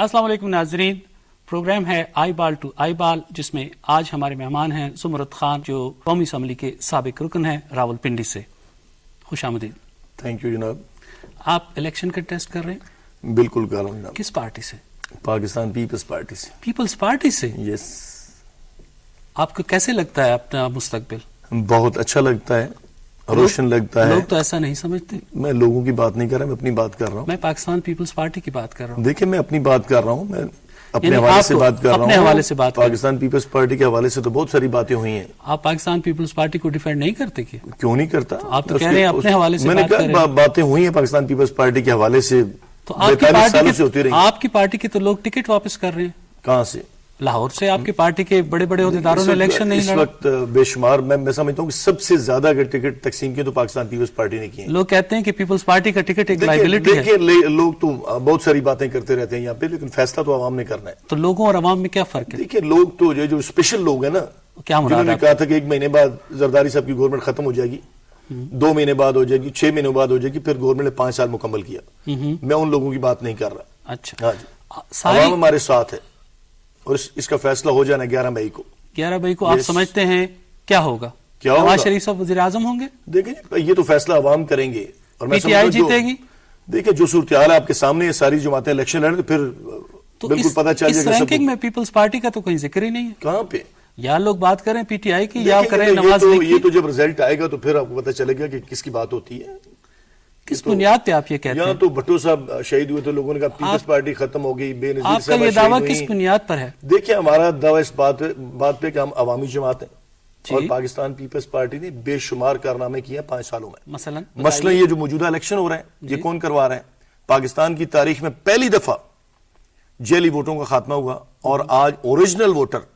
السلام علیکم ناظرین، پروگرام ہے آئی بال ٹو آئی بال، جس میں آج ہمارے مہمان ہیں زمرد خان جو قومی اسمبلی کے سابق رکن ہیں راول پنڈی سے۔ خوش آمدید۔ تھینک یو جناب۔ آپ الیکشن کنٹیسٹ کر رہے ہیں؟ بالکل کر رہا ہوں جناب۔ کس پارٹی سے؟ پاکستان پیپلز پارٹی سے۔ پیپلز پارٹی سے؟ یس۔ آپ کو کیسے لگتا ہے اپنا مستقبل؟ بہت اچھا لگتا ہے، روشن لگتا ہے۔ لوگ تو ایسا نہیں سمجھتے۔ میں لوگوں کی بات نہیں کر رہا، میں اپنی بات کر رہا ہوں۔ میں پاکستان پیپلز پارٹی کی بات کر رہا ہوں۔ دیکھیں میں اپنی بات کر رہا ہوں، میں اپنے یعنی حوالے سے بات کر رہا ہوں۔ اپنے حوالے سے بات پاکستان پیپلز پارٹی کے حوالے سے تو بہت ساری باتیں ہوئی ہیں۔ آپ پاکستان پیپلز پارٹی کو ڈیفینڈ نہیں کرتے کیا؟ کیوں نہیں کرتا؟ آپ تو کہہ رہے ہیں اپنے حوالے سے میں نے بات کر رہے کہا ہیں۔ باتیں ہوئی ہیں پاکستان پیپلز پارٹی کے حوالے سے، تو آپ کی 45 سالوں سے ہوتی رہی۔ آپ کی پارٹی کے تو لوگ ٹکٹ واپس کر رہے ہیں۔ کہاں سے؟ لاہور سے۔ آپ کی پارٹی کے بڑے بڑے عہدیداروں نے الیکشن نہیں اس لڑا۔ وقت بے شمار میں سمجھتا ہوں کہ سب سے زیادہ اگر ٹکٹ تقسیم کیے تو پاکستان پیپلز پارٹی نے کیے ہیں۔ لوگ کہتے ہیں کہ پیپلز پارٹی کا ٹکٹ ایک لائبلٹی ہے۔ دیکھیں لوگ تو بہت ساری باتیں کرتے رہتے ہیں یہاں پہ، لیکن فیصلہ تو عوام نے کرنا ہے۔ تو لوگوں اور عوام میں کیا فرق ہے؟ دیکھیں لوگ تو جو اسپیشل لوگ ہیں نا، کیا مراد جنہوں نے ہے؟ کہا تھا کہ 1 مہینے بعد زرداری صاحب کی گورنمنٹ ختم ہو جائے گی، 2 مہینے بعد ہو جائے گی، 6 مہینوں بعد ہو جائے گی، پھر گورنمنٹ نے 5 سال مکمل کیا۔ میں ان لوگوں کی بات نہیں کر رہا۔ اچھا ہاں جی، عوام ہمارے ساتھ ہے اور اس کا فیصلہ ہو جانا 11 مئی کو۔ 11 مئی کو آپ سمجھتے ہیں کیا ہوگا؟ کیا ہوگا؟ نواز شریف صاحب وزیر اعظم ہوں گے؟ دیکھیں یہ تو فیصلہ عوام کریں گے، اور میں پی ٹی آئی سمجھتا ہوں جیتے گی؟ دیکھیں جو صورتحال ہے آپ کے سامنے، یہ ساری جماعتیں الیکشن لڑیں تو پھر بالکل پتہ چل اس جائے گا۔ رینکنگ میں پیپلز پارٹی کا تو کوئی ذکر ہی نہیں ہے۔ کہاں پہ؟ یا لوگ بات کریں پی ٹی آئی کی یا کریں دیکھیں نواز لیگ یہ کی۔ تو جب رزلٹ آئے گا تو پھر آپ کو پتہ چلے گا کہ کس کی بات ہوتی ہے۔ کس بنیاد پہ آپ یہ کہتے یہاں ہیں؟ تو بھٹو صاحب شہید ہوئے تو لوگوں نے کہا پیپلز پارٹی ختم ہو گئی، بے نظیر آپ کا صاحب یہ شہید دعویٰ ہوئی۔ کس بنیاد پر ہے؟ دیکھیں ہمارا دعویٰ اس بات پہ کہ ہم عوامی جماعت ہیں، جی۔ اور پاکستان پیپلز پارٹی نے بے شمار کارنامے کیے ہیں 5 سالوں میں۔ مثلا یہ جو موجودہ الیکشن ہو رہے ہیں، یہ کون کروا رہے ہیں؟ پاکستان کی تاریخ میں پہلی دفعہ جعلی ووٹوں کا خاتمہ ہوا، اور آج اوریجنل ووٹر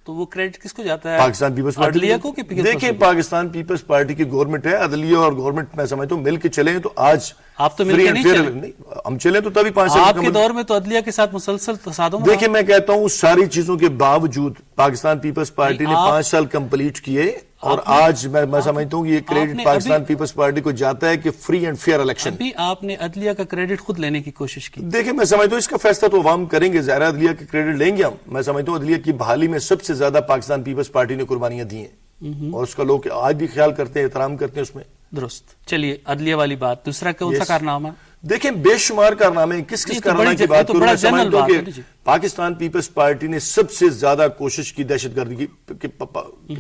تو وہ کریڈٹ کس کو جاتا ہے؟ پاکستان پیپلز پارٹی عدلیہ کو کہ پیپلز دیکھیں پاکستان پیپلز پارٹی کی گورنمنٹ ہے، عدلیہ اور گورنمنٹ میں سمجھتا ہوں مل کے چلیں تو آج آپ تو مل کے نہیں چلیں۔ ہم چلیں تو تبھی 5 سال آپ کے دور میں تو عدلیہ کے ساتھ مسلسل تصادم۔ دیکھیں میں کہتا ہوں ساری چیزوں کے باوجود پاکستان پیپلز پارٹی نے 5 سال کمپلیٹ کیے، اور آج میں سمجھتا ہوں یہ کریڈٹ پاکستان پیپلز پارٹی کو جاتا ہے کہ فری اینڈ فیئر الیکشن۔ ابھی آپ نے عدلیہ کا کریڈٹ خود لینے کی کوشش کی۔ دیکھیں میں سمجھتا ہوں اس کا فیصلہ تو عوام کریں گے، ظاہر عدلیہ کا کریڈٹ لیں گے ہم۔ میں سمجھتا ہوں عدلیہ کی بحالی میں سب سے زیادہ پاکستان پیپلز پارٹی نے قربانیاں دی ہیں، اور اس کا لوگ آج بھی خیال کرتے ہیں، احترام کرتے ہیں اس میں۔ درست۔ چلیے عدلیہ والی بات، دوسرا کون سا کارنامہ؟ دیکھیں بے شمار کارنامے، کس کارنامے کی بات کروں؟ میں سمجھتا ہوں کہ پاکستان پیپلز پارٹی نے سب سے زیادہ کوشش کی دہشت گردی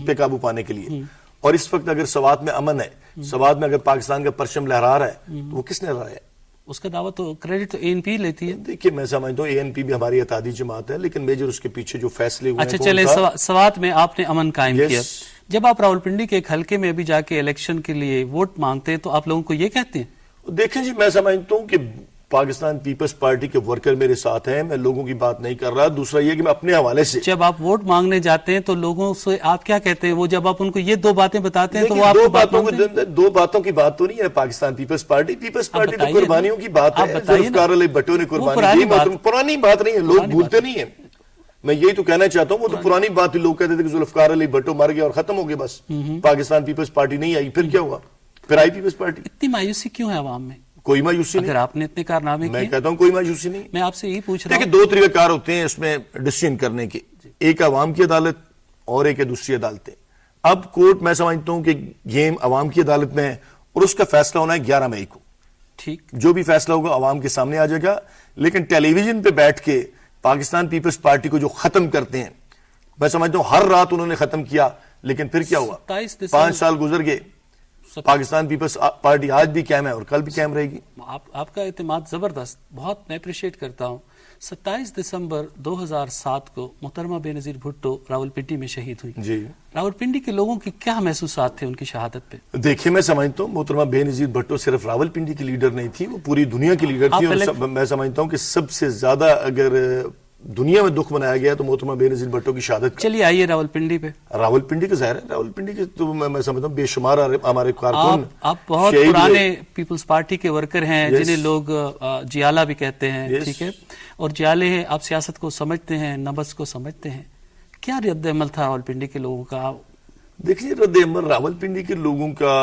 پہ قابو پانے کے لیے، اور اس وقت اگر سوات میں امن ہے، سوات میں اگر پاکستان کا پرچم لہرا رہا ہے تو وہ کس نے لہرایا ہے؟ اس کا دعویٰ تو کریڈٹ تو اے این پی لیتی ہے۔ دیکھیں میں سمجھتا ہوں اے این پی بھی ہماری اتحادی جماعت ہے، لیکن میجر اس کے پیچھے جو فیصلے ہوئے ہیں۔ اچھا چلے، سوات میں آپ نے امن قائم کیا، جب آپ راولپنڈی کے ایک حلقے میں ابھی جا کے الیکشن کے لیے ووٹ مانگتے ہیں تو آپ لوگوں کو یہ کہتے ہیں؟ دیکھیں جی میں سمجھتا ہوں کہ پاکستان پیپلز پارٹی کے ورکر میرے ساتھ ہیں، میں لوگوں کی بات نہیں کر رہا۔ دوسرا یہ کہ میں اپنے حوالے سے جب آپ ووٹ مانگنے جاتے ہیں تو لوگوں سے آپ کیا کہتے ہیں؟ وہ جب آپ ان کو یہ 2 باتیں بتاتے ہیں تو وہ آپ کو دو باتوں کی بات تو نہیں ہے پاکستان پیپلز پارٹی تو قربانیوں کی بات ہے۔ ذوالفقار علی بھٹو نے قربانی دی، پرانی بات نہیں ہے، لوگ بھولتے نہیں ہیں۔ میں یہی تو کہنا چاہتا ہوں، وہ تو پرانی بات ہی، لوگ کہتے تھے کہ ذوالفقار علی بھٹو مر گیا اور ختم ہو گیا، بس پاکستان پیپلز پارٹی نہیں آئی، پھر کیا ہوا؟ پھر آئی پیپلز پارٹی۔ اتنی مایوسی کیوں ہے عوام میں؟ کوئی مایوسی نہیں، اگر آپ نے اتنے کارنامے کیے۔ میں کہتا ہوں کوئی مایوسی نہیں۔ میں آپ سے یہی پوچھ رہا ہوں، دیکھیں 2 طریقہ کار ہوتے ہیں اس میں ڈیسیژن کرنے کے، ایک عوام کی عدالت اور ایک ہے دوسری عدالتیں۔ اب کورٹ میں سمجھتا ہوں کہ گیم عوام کی عدالت میں ہے، اور اس کا فیصلہ ہونا ہے 11 مئی کو۔ ٹھیک، جو بھی فیصلہ ہوگا عوام کے سامنے آ جائے گا، لیکن ٹیلی ویژن پہ بیٹھ کے پاکستان پیپلز پارٹی کو جو ختم کرتے ہیں، میں سمجھتا ہوں ہر رات انہوں نے ختم کیا، لیکن پھر کیا ہوا؟ 5 سال گزر گئے، پاکستان پیپلز پارٹی آج بھی قائم ہے اور کل بھی قائم رہے گی۔ آپ کا اعتماد زبردست، بہت میں اپریشیٹ کرتا ہوں۔ 27 دسمبر 2007 کو محترمہ بے نظیر بھٹو راولپنڈی میں شہید ہوئی۔ جی، راولپنڈی کے لوگوں کے کیا محسوسات تھے ان کی شہادت پہ؟ دیکھیں میں سمجھتا ہوں محترمہ بے نظیر بھٹو صرف راولپنڈی کی لیڈر نہیں تھی، وہ پوری دنیا کی لیڈر تھی، اور میں سمجھتا ہوں کہ سب سے زیادہ اگر دنیا میں دکھ منایا گیا تو محترمہ بے نظیر بھٹو کی شہادت۔ چلیے آئیے راولپنڈی پہ۔ راولپنڈی کا ظاہر ہے، راولپنڈی کے تو میں سمجھتا ہوں بے شمار ہمارے کارکن، آپ بہت پرانے پیپلز پارٹی کے ورکر ہیں جنہیں لوگ جیالہ بھی کہتے ہیں، ٹھیک ہے، اور جیالے ہیں، آپ سیاست کو سمجھتے ہیں، نبض کو سمجھتے ہیں، کیا رد عمل تھا راولپنڈی کے لوگوں کا؟ دیکھیے رد عمل راولپنڈی کے لوگوں کا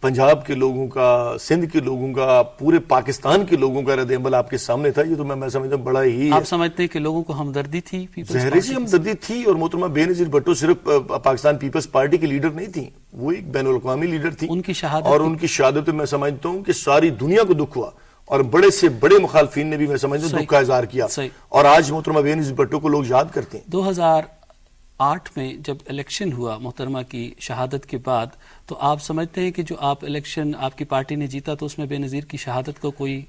پنجاب کے لوگوں کا، سندھ کے لوگوں کا، پورے پاکستان کے لوگوں کا رد عمل آپ کے سامنے تھا. یہ تو میں سمجھتا ہوں بڑا ہی. آپ سمجھتے ہیں کہ لوگوں کو ہمدردی تھی؟ ظاہر سی ہمدردی تھی. اور محترمہ بے نظیر بھٹو صرف پاکستان پیپلز پارٹی کی لیڈر نہیں تھی، وہ ایک بین الاقوامی لیڈر تھی. ان کی شہادت، اور ان کی شہادت میں سمجھتا ہوں کہ ساری دنیا کو دکھ ہوا، اور بڑے سے بڑے مخالفین نے بھی میں سمجھتا ہوں دکھ کا اظہار کیا. اور آج محترمہ بے نظیر بھٹو کو لوگ یاد کرتے ہیں. 2008 میں جب الیکشن ہوا محترمہ کی شہادت کے بعد، تو آپ سمجھتے ہیں کہ جو آپ الیکشن آپ کی پارٹی نے جیتا تو اس میں بے نظیر کی شہادت کو کوئی؟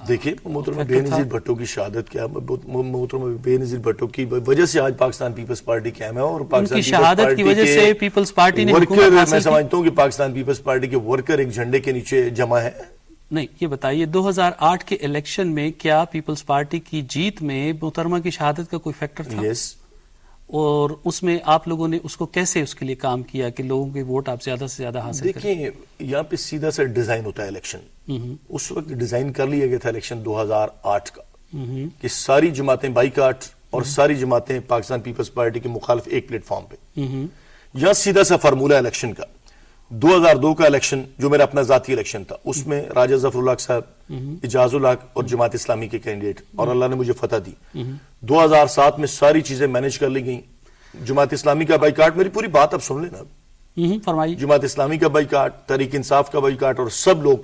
دیکھیں محترمہ بے نظیر بھٹو کی شہادت کیا، محترمہ بے نظیر بھٹو کی وجہ سے آج پاکستان پیپلز پارٹی قائم ہے. اور ان کی شہادت کی وجہ سے پیپلز پارٹی نے ورکر، میں سمجھتا ہوں کہ پاکستان پیپلز پارٹی کے ورکر ایک جھنڈے کے نیچے جمع ہے. نہیں، یہ بتائیے 2008 کے الیکشن میں کیا پیپلز پارٹی کی جیت میں محترمہ کی شہادت کا کوئی فیکٹر تھا؟ یس. اور اس میں آپ لوگوں نے اس کو کیسے اس کے لیے کام کیا کہ لوگوں کے ووٹ آپ زیادہ سے زیادہ حاصل کریں؟ دیکھیں یہاں پہ سیدھا سا ڈیزائن ہوتا ہے الیکشن. اس وقت ڈیزائن کر لیا گیا تھا الیکشن 2008 کا کہ ساری جماعتیں بائیکاٹ اور ساری جماعتیں پاکستان پیپلز پارٹی کے مخالف ایک پلیٹ فارم پہ. یہاں سیدھا سا فارمولہ الیکشن کا 2002 کا الیکشن جو میرا اپنا ذاتی الیکشن تھا، اس میں راجہ ظفر الحق صاحب، اجاز الحق اور جماعت اسلامی کے کینڈیڈیٹ، اور اللہ نے مجھے فتح دی. 2007 میں ساری چیزیں مینج کر لی گئیں. جماعت اسلامی کا بائیکاٹ، میری پوری بات اب سن لینا، فرمائیے. جماعت اسلامی کا بائیکاٹ، تحریک انصاف کا بائیکاٹ، اور سب لوگ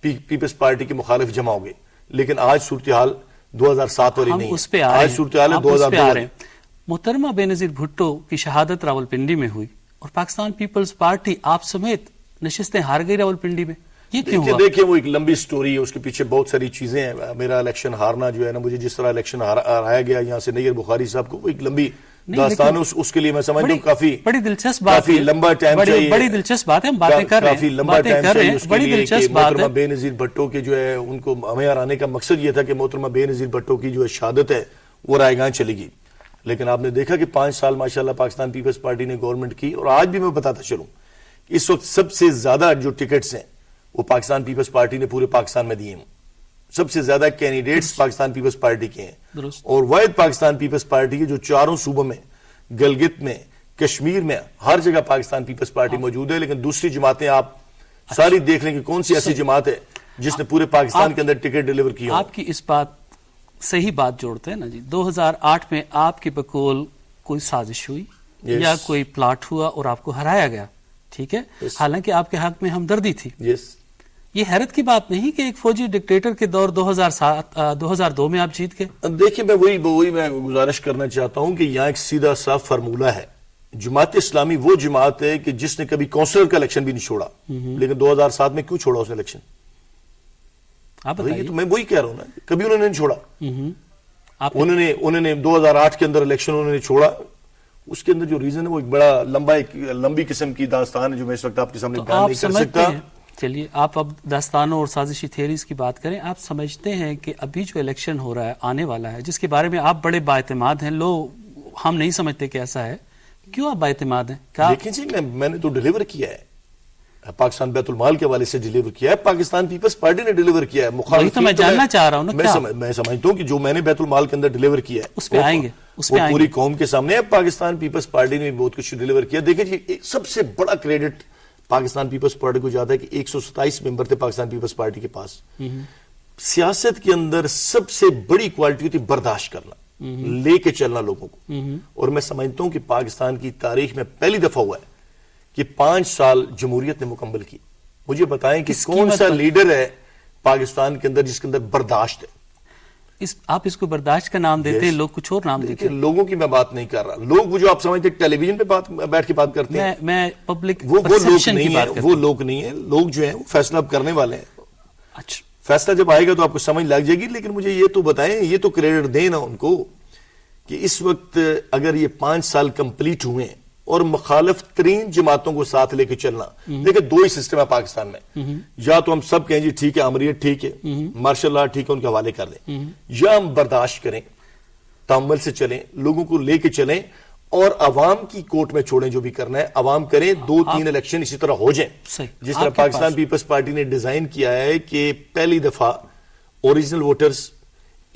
پیپلز پارٹی کے مخالف جمع ہو گئے. لیکن آج صورتحال 2007 والی نہیں ہے، آج صورتحال ہے 2002. محترمہ بے نظیر بھٹو کی شہادت راولپنڈی میں ہوئی اور پاکستان پیپلز پارٹی آپ سمیت نشستیں ہار گئی راولپنڈی میں. یہ کیوں ہوا؟ دیکھیں وہ ایک لمبی سٹوری ہے، اس کے پیچھے بہت ساری چیزیں ہیں. میرا الیکشن ہارنا جو ہے نا، مجھے جس طرح الیکشن ہرایا گیا یہاں سے نیر بخاری صاحب کو، وہ ایک لمبی داستان ہے. اس کے لیے میں سمجھتا ہوں کافی بڑی دلچسپ بات، کافی لمبا ٹائم چاہیے. بڑی دلچسپ بات ہے، ہم باتیں کر رہے ہیں، کافی لمبا ٹائم چاہیے اس کے لیے کہ محترمہ بے نظیر بھٹو کے جو ہے ان کو ہمیں ہرانے کا مقصد یہ تھا کہ محترمہ بے نظیر بھٹو کی جو ہے شہادت ہے وہ رائے گاہ چلی گئی. لیکن آپ نے دیکھا کہ 5 سال ماشاءاللہ پاکستان پیپلز پارٹی نے گورنمنٹ کی. اور آج بھی میں بتاتا چلوں اس وقت سب سے زیادہ جو ٹکٹس ہیں وہ پاکستان پیپلز پارٹی نے پورے پاکستان میں دیے ہیں. سب سے زیادہ کینڈیڈیٹس پاکستان پیپلز پارٹی کے ہیں. اور واحد پاکستان پیپلز پارٹی کے جو 4 صوبوں میں، گلگت میں، کشمیر میں، ہر جگہ پاکستان پیپلز پارٹی موجود ہے. لیکن دوسری جماعتیں آپ ساری دیکھ لیں کہ کون سی ایسی جماعت ہے جس نے پورے پاکستان کے اندر ٹکٹ ڈیلیور کیا. آپ کی اس بات صحیح بات جوڑتے ہیں نا جی. 2008 میں آپ کی بقول کوئی سازش ہوئی یا کوئی پلاٹ ہوا اور آپ کو ہرایا گیا، ٹھیک ہے، حالانکہ آپ کے حق میں ہمدردی تھی. یہ حیرت کی بات نہیں کہ ایک فوجی ڈکٹیٹر کے دور 2002 میں آپ جیت گئے. دیکھیں میں وہی میں گزارش کرنا چاہتا ہوں کہ یہاں ایک سیدھا صاف فرمولہ ہے. جماعت اسلامی وہ جماعت ہے کہ جس نے کبھی کونسلر کا الیکشن بھی نہیں چھوڑا، لیکن 2007 میں کیوں چھوڑا اس نے الیکشن؟ تو میں وہی کہہ رہا ہوں نا، کبھی انہوں نے نہیں چھوڑا. انہوں نے 2008 کے اندر الیکشن انہوں نے چھوڑا. اس کے اندر جو ریزن ہے وہ ایک بڑا لمبی قسم کی داستان ہے جو میں اس وقت آپ کے سامنے بیان نہیں کر سکتا. چلیے آپ اب داستانوں اور سازشی تھیوریز کی بات کریں. آپ سمجھتے ہیں کہ ابھی جو الیکشن ہو رہا ہے، آنے والا ہے، جس کے بارے میں آپ بڑے بااعتماد ہیں، ہم نہیں سمجھتے کہ ایسا ہے، کیوں آپ بااعتماد ہیں؟ دیکھیں جی میں نے تو ڈیلیور کیا ہے، پاکستان بیت المال کے حوالے سے ڈیلیور کیا ہے، پاکستان پیپلز پارٹی نے ڈیلیور کیا ہے. وہی تو میں جاننا چاہ رہا ہوں نا. میں سمجھتا ہوں کہ جو میں نے بیت المال کے اندر ڈیلیور کیا ہے اس پہ آئیں گے، وہ پوری قوم کے سامنے ہے. پاکستان پیپلز پارٹی نے بہت کچھ ڈیلیور کیا. دیکھیں جی سب سے بڑا کریڈٹ پاکستان پیپلز پارٹی کو جاتا ہے کہ 127 ممبر تھے پاکستان پیپلز پارٹی کے پاس. سیاست کے اندر سب سے بڑی کوالٹی ہوتی برداشت کرنا، لے کے چلنا لوگوں کو. اور میں سمجھتا ہوں کہ پاکستان کی تاریخ میں پہلی دفعہ ہوا ہے کہ 5 سال جمہوریت نے مکمل کی. مجھے بتائیں کہ کون سا لیڈر ہے پاکستان کے اندر جس کے اندر برداشت ہے؟ آپ اس کو برداشت کا نام دیتے ہیں، لوگ کچھ اور نام دیتے ہیں. لوگوں کی میں بات نہیں کر رہا. لوگ وہ جو آپ سمجھتے ہیں ٹیلی ویژن پہ بیٹھ کے بات کرتے ہیں، میں پبلک وہ لوگ نہیں ہیں. لوگ جو ہیں وہ فیصلہ اب کرنے والے ہیں. اچھا فیصلہ جب آئے گا تو آپ کو سمجھ لگ جائے گی. لیکن مجھے یہ تو بتائیں، یہ تو کریڈٹ دیں نا ان کو کہ اس وقت اگر یہ 5 سال کمپلیٹ ہوئے ہیں اور مخالف ترین جماعتوں کو ساتھ لے کے چلنا. دیکھیں 2 ہی سسٹم ہے پاکستان میں، یا تو ہم سب کہیں جی ٹھیک ہے امریت ٹھیک ہے، مارشل لا ٹھیک ہے، ان کے حوالے کر دیں، یا ہم برداشت کریں، تحمل سے چلیں، لوگوں کو لے کے چلیں اور عوام کی کوٹ میں چھوڑیں. جو بھی کرنا ہے عوام کریں. 2-3 الیکشن اسی طرح ہو جائیں جس طرح پاکستان پیپلز پارٹی نے ڈیزائن کیا ہے کہ پہلی دفعہ اوریجنل ووٹرز،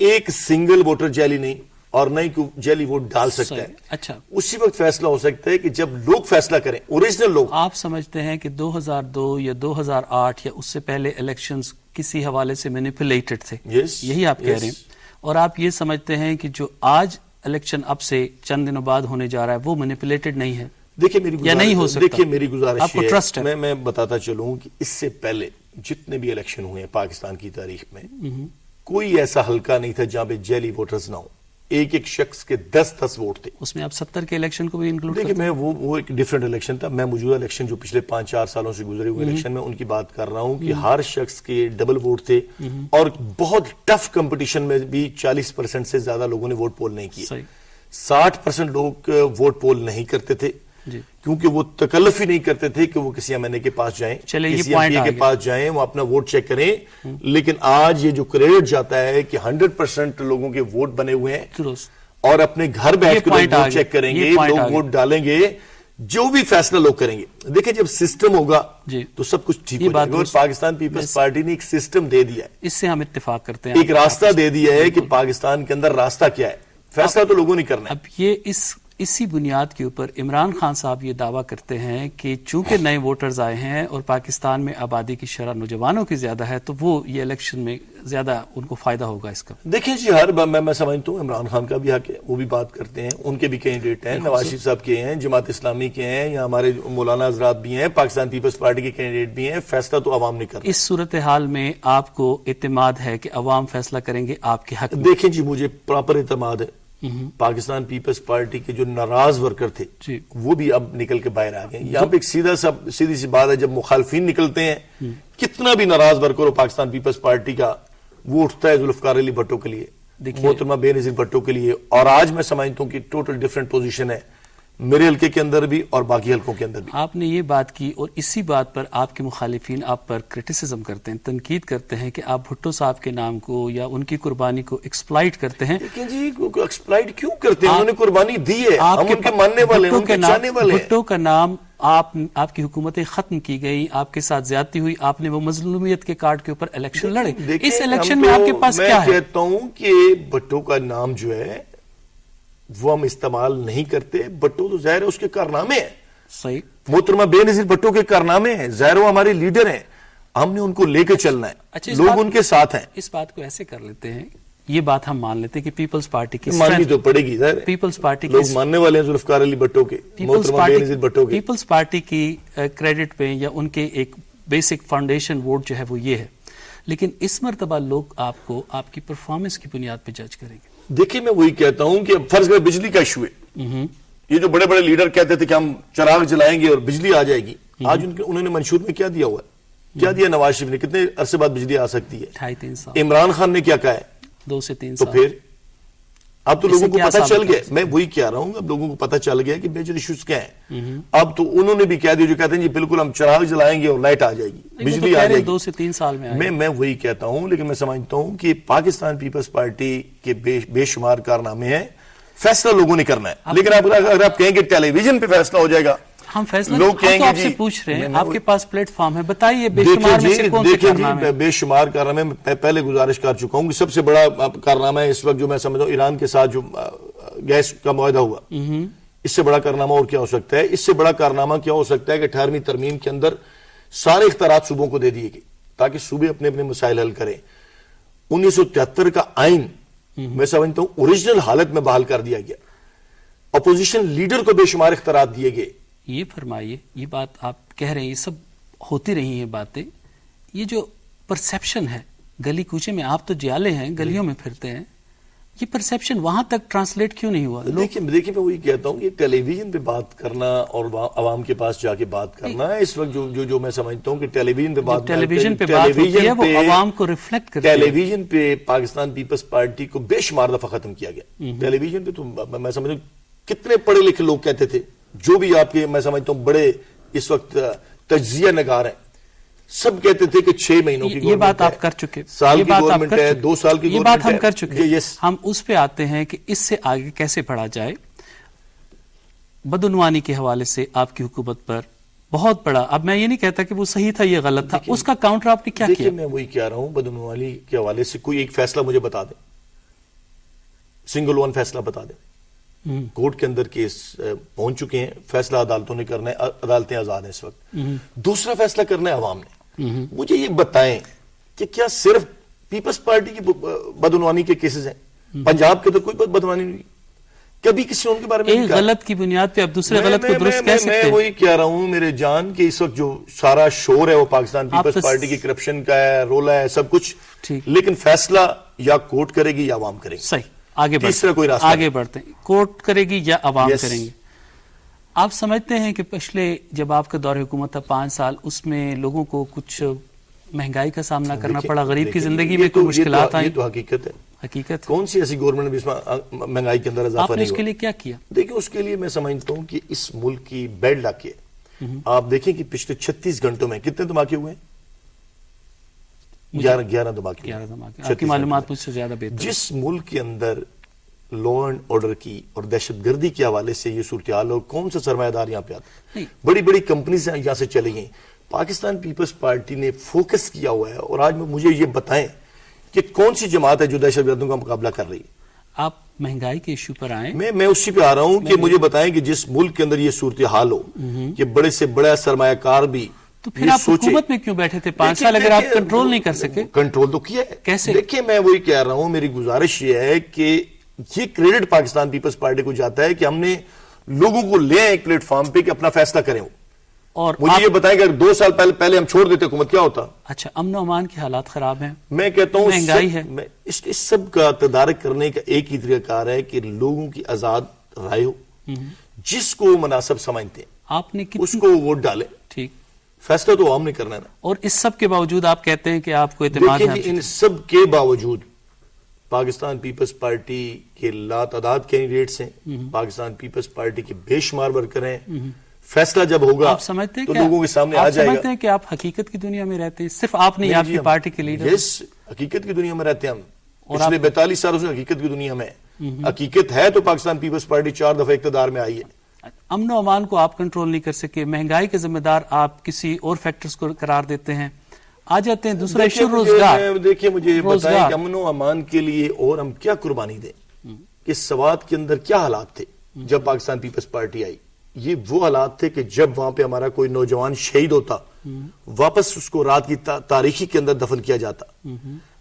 ایک سنگل ووٹر جعلی نہیں، اور نہ ہی کوئی جعلی ووٹ ڈال سکتا ہے. اچھا, اسی وقت فیصلہ ہو سکتا ہے کہ جب لوگ فیصلہ کریں, اوریجنل لوگ. آپ سمجھتے ہیں کہ 2002 یا 2008 یا اس سے پہلے الیکشنز کسی حوالے سے مینیپولیٹڈ تھے؟ یہی آپ کہہ رہے ہیں. اور آپ یہ سمجھتے ہیں کہ جو آج الیکشن اب سے چند دنوں بعد ہونے جا رہا ہے وہ مینیپولیٹڈ نہیں ہے؟ دیکھیے میری گزارش آپ کو ٹرسٹ ہے؟ میں بتاتا چلوں کہ اس سے پہلے جتنے بھی الیکشن ہوئے ہیں پاکستان کی تاریخ میں, کوئی ایسا حلقہ نہیں تھا جہاں پہ جعلی ووٹرز نہ ہوں. ایک ایک شخص کے 10 ووٹ تھے. اس میں آپ 70 کے الیکشن کو بھی انکلوڈ دیکھیں میں وہ ایک ڈیفرنٹ الیکشن تھا. میں موجودہ الیکشن جو پچھلے 5-4 سالوں سے گزرے ہوئے الیکشن میں ان کی بات کر رہا ہوں کہ ہر شخص کے ڈبل ووٹ تھے, اور بہت ٹف کمپٹیشن میں بھی 40% سے زیادہ لوگوں نے ووٹ پول نہیں کیے. 60% لوگ ووٹ پول نہیں کرتے تھے کیونکہ وہ تکلف ہی نہیں کرتے تھے کہ وہ کسی ایم این اے کے پاس جائیں, کسی ایم پی کے پاس جائیں, وہ اپنا ووٹ چیک کریں. لیکن آج یہ جو کریڈٹ جاتا ہے کہ 100% لوگوں کے ووٹ بنے ہوئے ہیں اور اپنے گھر بیٹھ کر ووٹ چیک کریں گے, لوگ ووٹ ڈالیں گے, جو بھی فیصلہ لوگ کریں گے. دیکھیں جب سسٹم ہوگا تو سب کچھ ٹھیک ہو جائے گا. اور پاکستان پیپلز پارٹی نے ایک سسٹم دے دیا ہے, اس سے ہم اتفاق کرتے ہیں, ایک راستہ دے دیا ہے کہ پاکستان کے اندر راستہ کیا ہے. فیصلہ تو لوگوں نے کرنا ہے. اب یہ اسی بنیاد کے اوپر عمران خان صاحب یہ دعویٰ کرتے ہیں کہ چونکہ نئے ووٹرز آئے ہیں اور پاکستان میں آبادی کی شرح نوجوانوں کی زیادہ ہے تو وہ یہ الیکشن میں زیادہ ان کو فائدہ ہوگا اس کا. دیکھیں جی, ہر بار میں سمجھتا ہوں عمران خان کا بھی حق ہے, وہ بھی بات کرتے ہیں, ان کے بھی کینڈیڈیٹ ہیں, نواز شریف صاحب کے ہیں, جماعت اسلامی کے ہیں, یا ہمارے مولانا حضرات بھی ہیں, پاکستان پیپلز پارٹی کے کینڈیڈیٹ بھی ہیں. فیصلہ تو عوام نے کرنا. اس صورتحال میں آپ کو اعتماد ہے کہ عوام فیصلہ کریں گے آپ کے حق میں؟ دیکھیں جی, مجھے پراپر اعتماد ہے. پاکستان پیپلز پارٹی کے جو ناراض ورکر تھے وہ بھی اب نکل کے باہر آ گئے. یہاں پہ ایک سیدھی سی بات ہے, جب مخالفین نکلتے ہیں, کتنا بھی ناراض ورکر ہو پاکستان پیپلز پارٹی کا, وہ اٹھتا ہے ذوالفقار علی بھٹو کے لیے, محترمہ بے نظیر بھٹو کے لیے. اور آج میں سمجھتا ہوں کہ ٹوٹل ڈیفرنٹ پوزیشن ہے میرے حلقے کے اندر بھی اور باقی حلقوں کے اندر بھی. آپ نے یہ بات کی اور اسی بات پر آپ کے مخالفین آپ پر کرٹیسزم کرتے ہیں, تنقید کرتے ہیں کہ آپ بھٹو صاحب کے نام کو یا ان کی قربانی کو ایکسپلائٹ کرتے ہیں. لیکن جی ایکسپلائٹ کیوں کرتے ہیں؟ انہوں نے قربانی دی ہے, ہم ان کے ماننے والے ہیں, ان کے چاہنے والے ہیں. بھٹو کا نام آپ کی حکومتیں ختم کی گئی, آپ کے ساتھ زیادتی ہوئی, آپ نے وہ مظلومیت کے کارڈ کے اوپر الیکشن لڑے. اس الیکشن میں آپ کے پاس کیا ہے؟ میں کہتا ہوں کہ بھٹو کا نام جو ہے وہ ہم استعمال نہیں کرتے. بھٹو تو ظاہر ہے اس کے کارنامے ہیں, صحیح, محترمہ بے نظیر بھٹو کے کارنامے ہیں, ظاہر وہ ہمارے لیڈر ہیں, ہم نے ان کو لے کے چلنا ہے, لوگ ان کے ساتھ ہیں. اس بات کو ایسے کر لیتے ہیں, یہ بات ہم مان لیتے ہیں کہ پیپلز پارٹی کی ماننی تو پڑے گی, ظاہر پیپلز پارٹی لوگ ماننے والے ہیں ذوالفقار علی بھٹو کے, محترمہ بے نظیر بھٹو کے. پیپلز پارٹی کی کریڈٹ پہ یا ان کے ایک بیسک فاؤنڈیشن ووٹ جو ہے وہ یہ ہے, لیکن اس مرتبہ لوگ آپ کو آپ کی پرفارمنس کی بنیاد پہ جج کریں گے. دیکھیں میں وہی کہتا ہوں کہ فرض کریں بجلی کا ایشو ہے, یہ جو بڑے بڑے لیڈر کہتے تھے کہ ہم چراغ جلائیں گے اور بجلی آ جائے گی, آج انہوں نے منشور میں کیا دیا ہوا ہے؟ کیا دیا نواز شریف نے؟ کتنے عرصے بعد بجلی آ سکتی ہے؟ 2.5-3 سال. عمران خان نے کیا کہا ہے؟ 2 سے 3 تو سال. پھر اب تو لوگوں کو پتہ چل گیا. میں وہی کہہ رہا ہوں, اب لوگوں کو پتہ چل گیا کہ میجر ایشوز کیا ہیں. اب تو انہوں نے بھی کہہ دیا, جو کہتے ہیں جی بالکل ہم چراغ جلائیں گے اور لائٹ آ جائے گی, بجلی آ جائے گی. 2 سے 3 سال میں میں وہی کہتا ہوں. لیکن میں سمجھتا ہوں کہ پاکستان پیپلز پارٹی کے بے شمار کارنامے ہیں, فیصلہ لوگوں نے کرنا ہے. لیکن اگر آپ کہیں کہ ٹیلی ویژن پہ فیصلہ ہو جائے گا, ہم فیصلہ لوگ کہیں گے, آپ سے پوچھ رہے ہیں, آپ کے پاس پلیٹ فارم ہے, بتائیے بے شمار میں سے کون سے کارنامے ہیں؟ بے شمار کارنامے میں پہلے گزارش کر چکا ہوں کہ سب سے بڑا کارنامہ ہے اس وقت جو میں سمجھتا ہوں ایران کے ساتھ جو گیس کا معاہدہ ہوا, اس سے بڑا کارنامہ اور کیا ہو سکتا ہے؟ اس سے بڑا کارنامہ کیا ہو سکتا ہے کہ 18ویں ترمیم کے اندر سارے اختیارات صوبوں کو دے دیے گئے تاکہ صوبے اپنے اپنے مسائل حل کریں. 1973 کا آئین میں سمجھتا ہوں اوریجنل حالت میں بحال کر دیا گیا, اپوزیشن لیڈر کو بے شمار اختیارات دیے گئے. یہ فرمائیے, یہ بات آپ کہہ رہے ہیں, یہ سب ہوتی رہی ہیں باتیں, یہ جو پرسیپشن ہے گلی کوچے میں, آپ تو جیالے ہیں, گلیوں میں پھرتے ہیں, یہ پرسیپشن وہاں تک ٹرانسلیٹ کیوں نہیں ہوا؟ دیکھیں میں وہی کہتا ہوں کہ ٹیلی ویژن پہ بات کرنا اور عوام کے پاس جا کے بات کرنا ہے, اس وقت جو میں سمجھتا ہوں کہ ٹیلی ویژن پہ بات ہوتی ہے وہ عوام کو ریفلیکٹ کرتی ہے. ٹیلی ویژن پہ پاکستان پیپلز پارٹی کو بے شمار دفعہ ختم کیا گیا. ٹیلی ویژن پہ تو میں سمجھتا ہوں کتنے پڑھے لکھے لوگ کہتے تھے, جو بھی آپ کے میں سمجھتا ہوں بڑے اس وقت تجزیہ نگار ہیں, سب کہتے تھے کہ 6 مہینوں کی یہ بات آپ کر چکے, سال کی گورنمنٹ ہے, 2 سال کی یہ بات ہم کر چکے. yes. ہم اس پہ آتے ہیں کہ اس سے آگے کیسے بڑھا جائے. بدعنوانی کے حوالے سے آپ کی حکومت پر بہت بڑا, اب میں یہ نہیں کہتا کہ وہ صحیح تھا یہ غلط تھا, اس کا کاؤنٹر آپ نے کیا کیا؟ دیکھیں میں وہی کہہ رہا ہوں, بدعنوانی کے حوالے سے کوئی ایک فیصلہ مجھے بتا دیں. سنگل ون فیصلہ بتا دیں. کورٹ کے اندر کیس پہنچ چکے ہیں, فیصلہ عدالتوں نے کرنا ہے, عدالتیں آزاد ہیں اس وقت. دوسرا فیصلہ کرنا ہے عوام نے. مجھے یہ بتائیں کہ کیا صرف پیپلز پارٹی کی بدعنوانی کے کیسز ہیں؟ پنجاب کے تو کوئی بدعنوانی نہیں, کبھی کسی نے ان کے بارے میں ایک غلط کی بنیاد پہ اب دوسرے غلط کو درست کہہ سکتے ہیں. میں وہی کہہ رہا ہوں میرے جان کہ اس وقت جو سارا شور ہے وہ پاکستان پیپلز پارٹی کی کرپشن کا ہے, رولا ہے, سب کچھ, لیکن فیصلہ یا کورٹ کرے گی یا عوام کرے گی. صحیح, آگے تیسرا کوئی راستہ آگے بڑھتے ہیں, کورٹ کرے گی یا عوام کریں گے. آپ سمجھتے ہیں کہ پچھلے جب آپ کا دور حکومت تھا 5 سال, اس میں لوگوں کو کچھ مہنگائی کا سامنا کرنا پڑا, غریب کی زندگی میں کوئی مشکلات آئیں؟ یہ تو حقیقت ہے. حقیقت کون سی ایسی گورنمنٹ بھی اس میں مہنگائی کے اندر اضافہ نہیں ہوا؟ آپ نے اس کے لیے کیا کیا؟ دیکھیں اس کے لیے میں سمجھتا ہوں کہ اس ملک کی بیڈ لک ہے. آپ دیکھیں کہ پچھلے 36 گھنٹوں میں کتنے دھماکے ہوئے ہیں؟ 11 دھماکے. آپ کی معلومات مجھ سے زیادہ بہتر. جس ملک کے اندر لا اینڈ آرڈر کی اور دہشت گردی کے حوالے سے یہ صورتحال ہو, کون سا سرمایہ دار یہاں پہ آتا ہے؟ بڑی بڑی کمپنیز یہاں سے چلی گئیں. پاکستان پیپلز پارٹی نے فوکس کیا ہوا ہے, اور آج مجھے یہ بتائیں کہ کون سی جماعت ہے جو دہشت گردوں کا مقابلہ کر رہی ہے؟ آپ مہنگائی کے ایشو پر آئیں. میں اسی پہ آ رہا ہوں کہ مجھے بتائیں کہ جس ملک کے اندر یہ صورتحال ہو کہ بڑے سے بڑا سرمایہ کار بھی, تو پھر آپ حکومت میں کیوں بیٹھے تھے 5 سال اگر آپ کنٹرول نہیں کر سکے؟ کنٹرول تو کیا ہے. کیسے؟ دیکھیں میں وہی کہہ رہا ہوں, میری گزارش یہ ہے کہ یہ کریڈٹ پاکستان پیپلز پارٹی کو جاتا ہے کہ ہم نے لوگوں کو لے ایک پلیٹ فارم پہ کہ اپنا فیصلہ کریں. اور مجھے یہ بتائیں کہ اگر 2 سال پہلے ہم چھوڑ دیتے حکومت, کیا ہوتا؟ اچھا, امن و امان کے حالات خراب ہیں, میں کہتا ہوں مہنگائی ہے. اس سب کا تدارک کرنے کا ایک ہی طریقہ کار ہے کہ لوگوں کی آزاد رائے ہو, جس کو مناسب سمجھتے ہیں آپ نے اس کو ووٹ ڈالیں. ٹھیک, فیصلہ تو عوام نے کرنا ہے نا. اور اس سب کے باوجود آپ کہتے ہیں کہ آپ کو اعتماد ہے. ان سب کے باوجود پاکستان پیپلز پارٹی کے لاتعداد کینڈیڈیٹس ہیں, پاکستان پیپلز پارٹی کے بے شمار ورکر ہیں. فیصلہ جب ہوگا آپ سمجھتے ہیں تو لوگوں کے سامنے آ جائے گا. آپ سمجھتے ہیں کہ آپ حقیقت کی دنیا میں رہتے ہیں, صرف آپ نہیں, آپ کی پارٹی کے لیڈر. یس, حقیقت کی دنیا میں رہتے ہیں ہم. پچھلے 42 سالوں سے حقیقت کی دنیا میں. حقیقت ہے تو پاکستان پیپلز پارٹی 4 دفعہ اقتدار میں آئی ہے. امن و امان کو آپ کنٹرول نہیں کر سکے, مہنگائی کے ذمہ دار آپ کسی اور فیکٹرز کو قرار دیتے ہیں. آ جاتے ہیں دوسرا ایشو روزگار. دیکھیں مجھے بتائیں کہ امن و امان کے لیے اور ہم کیا قربانی دیں, کہ سوات کے اندر کیا حالات تھے جب پاکستان پیپلز پارٹی آئی. یہ وہ حالات تھے کہ جب وہاں پہ ہمارا کوئی نوجوان شہید ہوتا, واپس اس کو رات کی تاریخی کے اندر دفن کیا جاتا.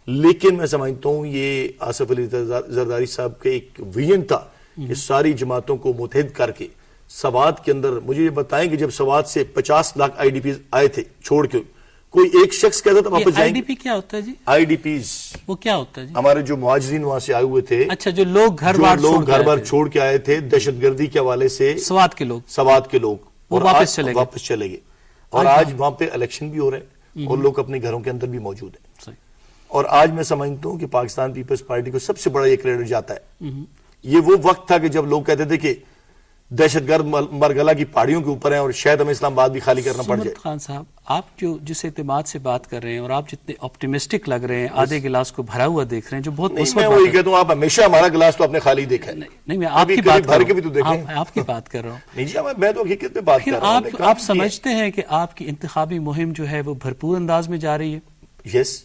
لیکن میں سمجھتا ہوں یہ آصف علی زرداری صاحب کا ایک ویژن تھا کہ ساری جماعتوں کو متحد کر کے سوات کے اندر. مجھے یہ بتائیں کہ جب سوات سے 50 لاکھ آئی ڈی پیز آئے تھے چھوڑ کے, کوئی ایک شخص کہتا تھا واپس جائیں. آئی ڈی پی کیا ہوتا ہے جی؟ آئی ڈی پیز وہ کیا ہوتا ہے جی؟ ہمارے جو مہاجرین وہاں سے آئے ہوئے تھے. اچھا, جو لوگ گھر بار چھوڑ کے آئے تھے دہشت گردی کے حوالے سے, سوات کے لوگ وہ واپس چلے گئے. اور آج وہاں پہ الیکشن بھی ہو رہے ہیں اور لوگ اپنے گھروں کے اندر بھی موجود ہیں. اور آج میں سمجھتا ہوں کہ پاکستان پیپلز پارٹی کو سب سے بڑا یہ کریڈٹ جاتا ہے. یہ وہ وقت تھا کہ جب لوگ کہتے تھے کہ دہشت گرد مرگلا کی پہاڑیوں کے اوپر ہیں اور شاید ہمیں اسلام آباد بھی خالی کرنا پڑ جائے. خان صاحب, آپ جو جس اعتماد سے بات کر رہے ہیں اور آپ جتنے آپٹیمسٹک لگ رہے ہیں, آدھے گلاس کو بھرا ہوا دیکھ رہے ہیں, جو بہت مثبت بات ہے. میں وہی کہتا ہوں آپ ہمیشہ ہمارا گلاس تو آپ نے خالی دیکھا ہے. نہیں, میں آپ کی بات کر رہا ہوں, آپ کی بات کر رہا ہوں. نہیں جی, میں تو حقیقت پہ بات کر رہا ہوں. آپ سمجھتے ہیں کہ آپ کی انتخابی مہم جو ہے وہ بھرپور انداز میں جا رہی ہے؟ یس.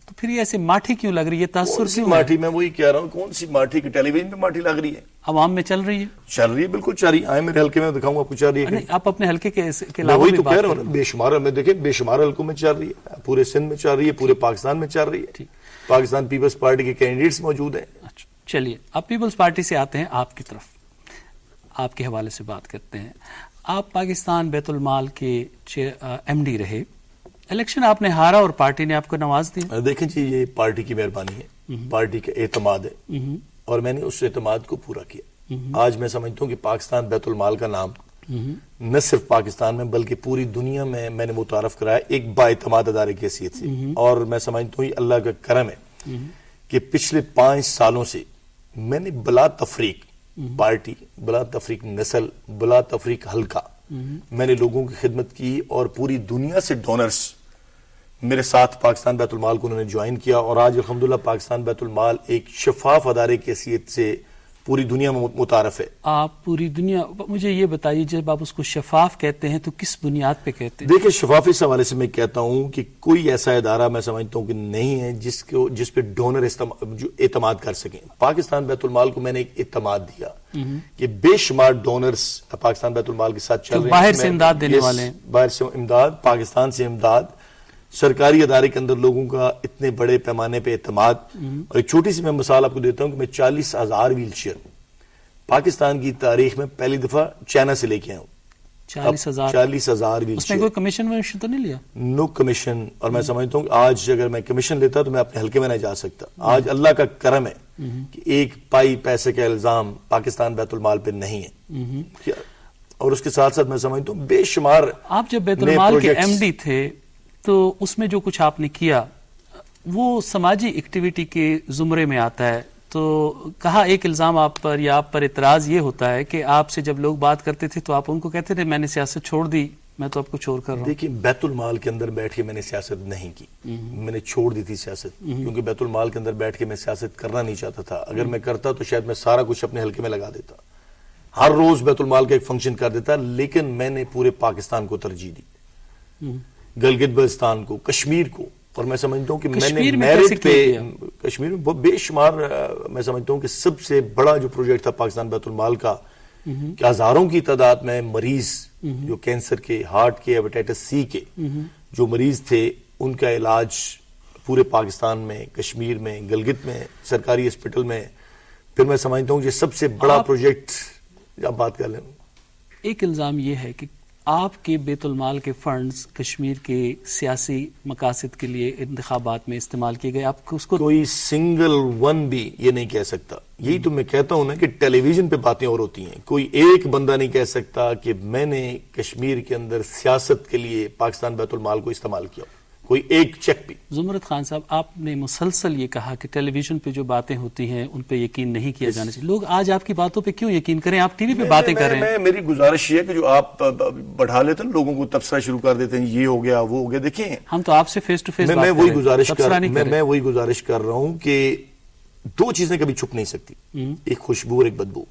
تو پھر یہ ایسے ماٹھی کیوں لگ رہی ہے, تاثر کیوں ماٹھی؟ میں وہی کہہ رہا ہوں, کون سی ماٹھی کی ٹیلی ویژن پہ ماٹھی لگ رہی ہے؟ عوام میں چل رہی ہے. چل رہی ہے, بالکل چل رہی ہے. آئے میرے حلقے میں دکھاؤں آپ کو چل رہی ہے. آپ اپنے حلقے کے علاوہ وہی تو کہہ رہا ہوں, بے شمار میں دیکھیں بے شمار حلقوں میں چل رہی ہے, پورے سندھ میں چل رہی ہے, پورے پاکستان میں چل رہی ہے. پاکستان پیپلز پارٹی کے کینڈیڈیٹس موجود ہیں. چلیے اب پیپلز پارٹی سے آتے ہیں آپ کی طرف, آپ کے حوالے سے بات کرتے ہیں. آپ پاکستان بیت المال کے ایم ڈی رہے, الیکشن آپ نے ہارا اور پارٹی نے آپ کو نواز دیا. دیکھیں جی, یہ پارٹی کی مہربانی ہے, پارٹی کا اعتماد ہے, اور میں نے اس اعتماد کو پورا کیا. آج میں سمجھتا ہوں کہ پاکستان بیت المال کا نام نہ صرف پاکستان میں بلکہ پوری دنیا میں نے متعارف کرایا ایک بااعتماد ادارے کی حیثیت سے. اور میں سمجھتا ہوں یہ اللہ کا کرم ہے کہ پچھلے 5 سالوں سے میں نے بلا تفریق پارٹی, بلا تفریق نسل, بلا تفریق حلقہ میں نے لوگوں کی خدمت کی, اور پوری دنیا سے ڈونرز میرے ساتھ پاکستان بیت المال کو انہوں نے جوائن کیا. اور آج الحمدللہ پاکستان بیت المال ایک شفاف ادارے کی حیثیت سے پوری دنیا میں متعارف ہے. آپ پوری دنیا, مجھے یہ بتائیے جب آپ اس کو شفاف کہتے ہیں تو کس بنیاد پہ کہتے ہیں؟ دیکھیں شفاف اس حوالے سے میں کہتا ہوں کہ کوئی ایسا ادارہ میں سمجھتا ہوں کہ نہیں ہے جس پہ ڈونر جو اعتماد کر سکیں. پاکستان بیت المال کو میں نے ایک اعتماد دیا کہ بے شمار ڈونرز پاکستان بیت المال کے ساتھ چل رہے ہیں, باہر سے امداد دینے والے ہیں, باہر سے امداد, پاکستان سے امداد, سرکاری ادارے کے اندر لوگوں کا اتنے بڑے پیمانے پہ اعتماد. اور ایک چھوٹی سی میں مثال آپ کو دیتا ہوں کہ میں 40,000 ویل چیئر پاکستان کی تاریخ میں پہلی دفعہ چائنا سے لے کے آیا ہوں. 40,000 ویل اس میں کوئی کمیشن ومیشن تو نہیں لیا؟ نو کمیشن. اور میں سمجھتا ہوں کہ آج اگر میں کمیشن لیتا تو میں اپنے حلقے میں نہ جا سکتا. آج اللہ کا کرم ہے کہ ایک پائی پیسے کا الزام پاکستان بیت المال پہ نہیں ہے. اور اس کے ساتھ ساتھ میں سمجھتا ہوں بے شمار. آپ جب بیت المال کے ایم ڈی تھے تو اس میں جو کچھ آپ نے کیا وہ سماجی ایکٹیویٹی کے زمرے میں آتا ہے. تو کہا ایک الزام آپ پر یا آپ پر اعتراض یہ ہوتا ہے کہ آپ سے جب لوگ بات کرتے تھے تو آپ ان کو کہتے تھے میں نے سیاست چھوڑ دی, میں تو اب کچھ اور کر رہا ہوں. دیکھیں بیت المال کے اندر بیٹھ کے میں نے سیاست نہیں کی, میں نے چھوڑ دی تھی سیاست, کیونکہ بیت المال کے اندر بیٹھ کے میں سیاست کرنا نہیں چاہتا تھا. اگر میں کرتا تو شاید میں سارا کچھ اپنے حلقے میں لگا دیتا, ہر روز بیت المال کا ایک فنکشن کر دیتا. لیکن میں نے پورے پاکستان کو ترجیح دی, گلگت بلتستان کو, کشمیر کو. اور میں سمجھتا ہوں کہ میں نے میرٹ پہ کشمیر میں بے شمار میں سمجھتا ہوں کہ سب سے بڑا جو پروجیکٹ تھا پاکستان بیت المال کا کہ ہزاروں کی تعداد میں مریض جو کینسر کے, ہارٹ کے, ہیپیٹائٹس سی کے جو مریض تھے ان کا علاج پورے پاکستان میں, کشمیر میں, گلگت میں, سرکاری ہسپتال میں. پھر میں سمجھتا ہوں یہ سب سے بڑا پروجیکٹ آپ بات کر لیں. ایک الزام یہ ہے کہ آپ کے بیت المال کے فنڈز کشمیر کے سیاسی مقاصد کے لیے انتخابات میں استعمال کیے گئے. آپ کو اس کو کوئی سنگل ون بھی یہ نہیں کہہ سکتا. یہی تو میں کہتا ہوں نا کہ ٹیلی ویژن پہ باتیں اور ہوتی ہیں. کوئی ایک بندہ نہیں کہہ سکتا کہ میں نے کشمیر کے اندر سیاست کے لیے پاکستان بیت المال کو استعمال کیا, کوئی ایک چیک بھی. زمرد خان صاحب, آپ نے مسلسل یہ کہا کہ ٹیلی ویژن پہ جو باتیں ہوتی ہیں ان پہ یقین نہیں کیا جانا چاہیے. لوگ آج آپ کی باتوں پہ کیوں یقین کریں؟ آپ ٹی وی پہ باتیں کر رہے ہیں. میری گزارش یہ ہے کہ جو آپ بڑھا لیتے ہیں لوگوں کو تبصرہ شروع کر دیتے ہیں, یہ ہو گیا وہ ہو گیا. دیکھیں ہم تو آپ سے فیس ٹو فیس میں وہی گزارش کر رہا ہوں کہ دو چیزیں کبھی چھپ نہیں سکتی, ایک خوشبو اور ایک بدبو.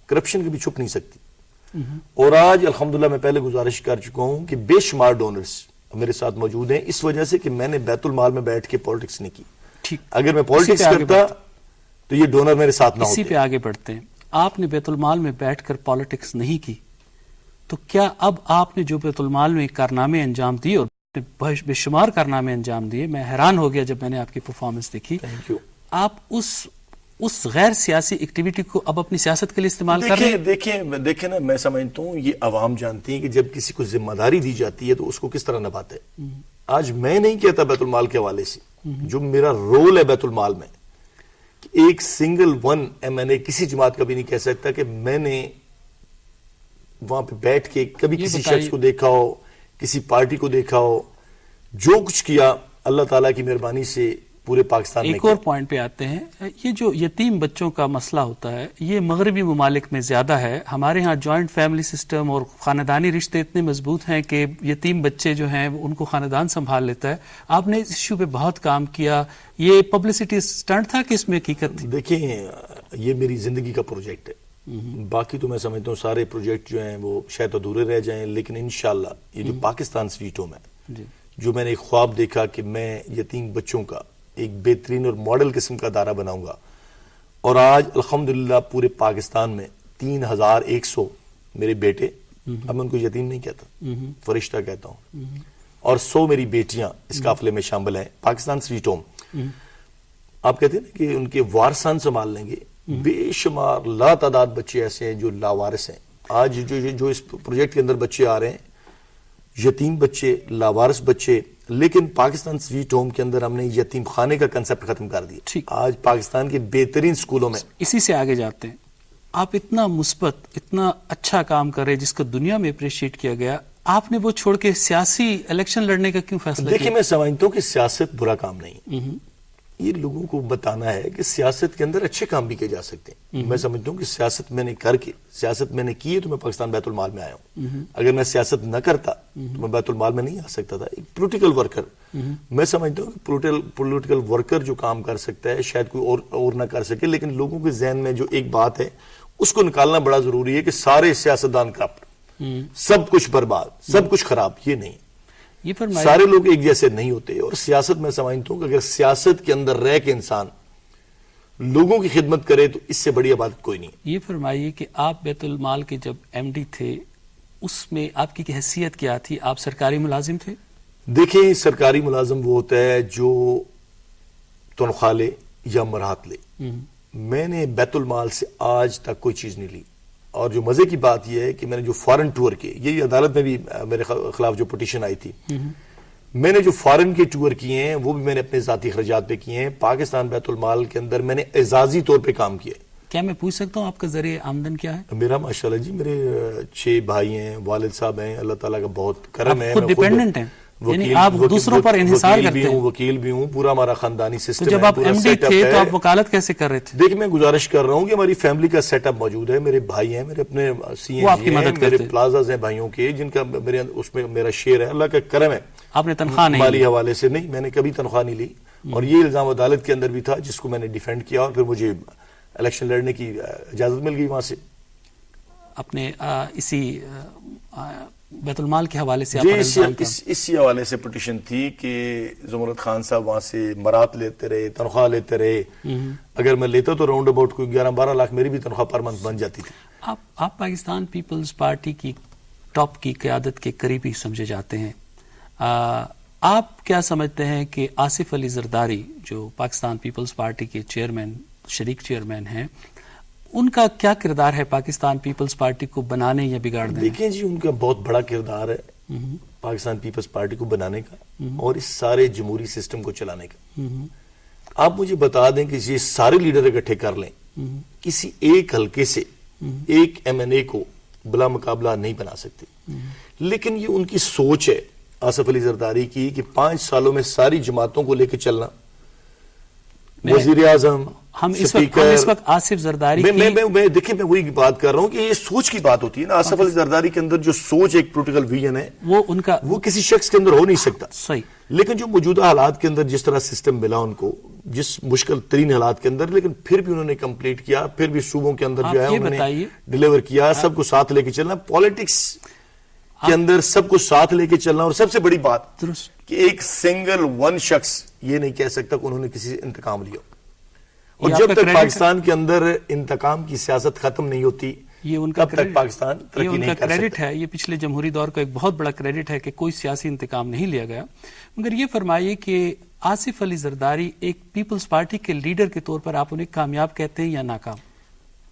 کرپشن کبھی چھپ نہیں سکتی. اور آج الحمدللہ میں پہلے گزارش کر چکا ہوں کہ بے شمار ڈونرز میرے ساتھ موجود ہیں اس وجہ سے کہ میں نے بیت المال میں بیٹھ کے پالیٹکس نہیں کی. اگر میں پالیٹکس کرتا تو یہ ڈونر میرے ساتھ نہ ہوتے. اسی پہ آگے بڑھتے ہیں. آپ نے بیت المال میں بیٹھ کر پالیٹکس نہیں کی تو کیا اب آپ نے جو بیت المال میں کارنامے انجام دیے اور بے شمار کارنامے انجام دیے, میں حیران ہو گیا جب میں نے آپ کی پرفارمنس دیکھی, آپ اس غیر سیاسی ایکٹیویٹی کو اب اپنی سیاست کے لیے استعمال کر رہے ہیں؟ دیکھیں نا, میں سمجھتا ہوں یہ عوام جانتی ہے کہ جب کسی کو ذمہ داری دی جاتی ہے تو اس کو کس طرح نبھاتے ہیں. آج میں نہیں کہتا بیت المال کے حوالے سے, جو میرا رول ہے بیت المال میں, ایک سنگل ون میں نے کسی جماعت کا بھی نہیں کہہ سکتا کہ میں نے وہاں پہ بیٹھ کے کبھی کسی شخص کو دیکھا ہو, کسی پارٹی کو دیکھا ہو. جو کچھ کیا اللہ تعالیٰ کی مہربانی سے پورے پاکستان میں. ایک اور پوائنٹ پہ آتے ہیں, یہ جو یتیم بچوں کا مسئلہ ہوتا ہے یہ مغربی ممالک میں زیادہ ہے. ہمارے ہاں جوائنٹ فیملی سسٹم اور خاندانی رشتے اتنے مضبوط ہیں کہ یتیم بچے جو ہیں ان کو خاندان سنبھال لیتا ہے. آپ نے اس ایشو پہ بہت کام کیا, یہ پبلسٹی سٹنٹ تھا کہ اس میں حقیقت تھی؟ دیکھیں یہ میری زندگی کا پروجیکٹ ہے. باقی تو میں سمجھتا ہوں سارے پروجیکٹ جو ہیں وہ شاید ادھورے رہ جائیں, لیکن انشاءاللہ یہ جو پاکستان سویٹ ہوم ہے, جو میں نے ایک خواب دیکھا کہ میں یتیم بچوں کا ایک بہترین اور ماڈل قسم کا ادارہ بناؤں گا. اور آج الحمدللہ پورے پاکستان میں 3100 میرے بیٹے, اب میں ان کو یتیم نہیں کہتا, فرشتہ کہتا ہوں, اور 100 میری بیٹیاں اس قافلے میں شامل ہیں. پاکستان سویٹ ہوم, آپ کہتے ہیں نا کہ ان کے وارثان سنبھال لیں گے. بے شمار لا تعداد بچے ایسے ہیں جو لاوارث ہیں. آج جو اس پروجیکٹ کے اندر بچے آ رہے ہیں, یتیم بچے, لاوارث بچے, لیکن پاکستان سویٹ ہوم کے اندر ہم نے یتیم خانے کا کنسپٹ ختم کر دیا. آج پاکستان کے بہترین سکولوں میں. اسی سے آگے جاتے ہیں, آپ اتنا مثبت, اتنا اچھا کام کر رہے جس کو دنیا میں اپریشیٹ کیا گیا, آپ نے وہ چھوڑ کے سیاسی الیکشن لڑنے کا کیوں فیصلہ کیا؟ دیکھیں میں سمجھتا ہوں کہ سیاست برا کام نہیں, یہ لوگوں کو بتانا ہے کہ سیاست کے اندر اچھے کام بھی کیے جا سکتے ہیں. میں سمجھتا ہوں کہ سیاست میں نے سیاست میں نے کی ہے تو میں پاکستان بیت المال میں آیا ہوں. اگر میں سیاست نہ کرتا تو میں بیت المال میں نہیں آ سکتا تھا. ایک پولیٹیکل ورکر میں سمجھتا ہوں کہ پولیٹیکل ورکر جو کام کر سکتا ہے شاید کوئی اور نہ کر سکے, لیکن لوگوں کے ذہن میں جو ایک بات ہے اس کو نکالنا بڑا ضروری ہے کہ سارے سیاستدان کرپٹ, سب کچھ برباد, سب کچھ خراب. یہ نہیں, سارے لوگ ایک جیسے نہیں ہوتے. اور سیاست میں سمجھتا ہوں کہ اگر سیاست کے اندر رہ کے انسان لوگوں کی خدمت کرے تو اس سے بڑی عبادت کوئی نہیں. یہ فرمائیے کہ آپ بیت المال کے جب ایم ڈی تھے اس میں آپ کی حیثیت کیا تھی؟ آپ سرکاری ملازم تھے؟ دیکھیں, سرکاری ملازم وہ ہوتا ہے جو تنخواہ لے یا مراحت لے. میں نے بیت المال سے آج تک کوئی چیز نہیں لی. اور جو مزے کی بات یہ ہے کہ میں نے جو فارن ٹور کیے, یہی عدالت میں بھی میرے خلاف جو پٹیشن آئی تھی, میں نے جو فارن کے ٹور کیے ہیں وہ بھی میں نے اپنے ذاتی خرچات پہ کیے ہیں. پاکستان بیت المال کے اندر میں نے اعزازی طور پہ کام کیا ہے. کیا میں پوچھ سکتا ہوں آپ کا ذریعہ آمدن کیا ہے؟ میرا ماشاءاللہ جی میرے 6 بھائی ہیں, والد صاحب ہیں, اللہ تعالیٰ کا بہت کرم ہے. خود ڈیپینڈنٹ ہیں, یعنی آپ دوسروں پر انحصار کرتے ہیں؟ وکیل بھی ہوں, پورا ہمارا خاندانی سسٹم ہے. جب آپ ایم ڈی تھے تو آپ وکالت کیسے کر رہے تھے؟ دیکھ, میں گزارش کر رہا ہوں کہ ہماری فیملی کا سیٹ اپ موجود ہے. میرے بھائی ہیں, میرے اپنے سی این ہیں, میرے پلازاز ہیں بھائیوں کے, جن کا اس میں میرا شیئر ہے. اللہ کا کرم ہے. آپ نے تنخواہ نہیں مالی حوالے سے نہیں, میں نے کبھی تنخواہ نہیں لی. اور یہ الزام عدالت کے اندر بھی تھا جس کو میں نے ڈیفینڈ کیا, اور پھر مجھے الیکشن لڑنے کی اجازت مل گئی وہاں سے. اپنے اسی بیت المال کے حوالے سے اسی حوالے سے پٹیشن تھی کہ زمرد خان صاحب وہاں سے مرات لیتے رہے, تنخواہ لیتے رہے. اگر میں لیتا تو راؤنڈ اباؤٹ کوئی 11-12 لاکھ میری بھی تنخواہ پر منتھ بن جاتی تھی. آپ پاکستان پیپلز پارٹی کی ٹاپ کی قیادت کے قریبی سمجھے جاتے ہیں. آپ کیا سمجھتے ہیں کہ آصف علی زرداری جو پاکستان پیپلز پارٹی کے چیئرمین, شریک چیئرمین ہیں, ان کا کیا کردار ہے پاکستان پیپلز پارٹی کو بنانے یا بگاڑنے؟ دیکھیں جی, ان کا بہت بڑا کردار ہے پاکستان پیپلز پارٹی کو بنانے کا اور اس سارے جمہوری سسٹم کو چلانے کا. آپ مجھے بتا دیں کہ یہ سارے لیڈر اکٹھے کر لیں, کسی ایک حلقے سے ایک ایم این اے کو بلا مقابلہ نہیں بنا سکتے. لیکن یہ ان کی سوچ ہے آصف علی زرداری کی کہ 5 سالوں میں ساری جماعتوں کو لے کے چلنا. وزیر اعظم, ہم اس وقت آصف زرداری دیکھیں, میں وہی بات کر رہا ہوں کہ یہ سوچ کی بات ہوتی ہے نا. آصف علی زرداری کے اندر جو سوچ, ایک پولیٹیکل ویژن ہے, وہ کسی شخص کے اندر ہو نہیں سکتا. صحیح. لیکن جو موجودہ حالات کے اندر جس طرح سسٹم ملا ان کو, جس مشکل ترین حالات کے اندر, لیکن پھر بھی انہوں نے کمپلیٹ کیا, پھر بھی صوبوں کے اندر جو ہے انہوں نے ڈیلیور کیا. سب کو ساتھ لے کے چلنا, پالیٹکس کے اندر سب کو ساتھ لے کے چلنا. اور سب سے بڑی بات کہ ایک سنگل ون شخص یہ نہیں کہہ سکتا کہ انہوں نے کسی سے انتقام لیا. اور جب تک پاکستان کے اندر انتقام کی سیاست ختم نہیں ہوتی, یہ ان کا پاکستان ترقی نہیں کر کریڈٹ ہے. یہ پچھلے جمہوری دور کا ایک بہت بڑا کریڈٹ ہے کہ کوئی سیاسی انتقام نہیں لیا گیا. مگر یہ فرمائیے کہ آصف علی زرداری ایک پیپلز پارٹی کے لیڈر کے طور پر آپ انہیں کامیاب کہتے ہیں یا ناکام؟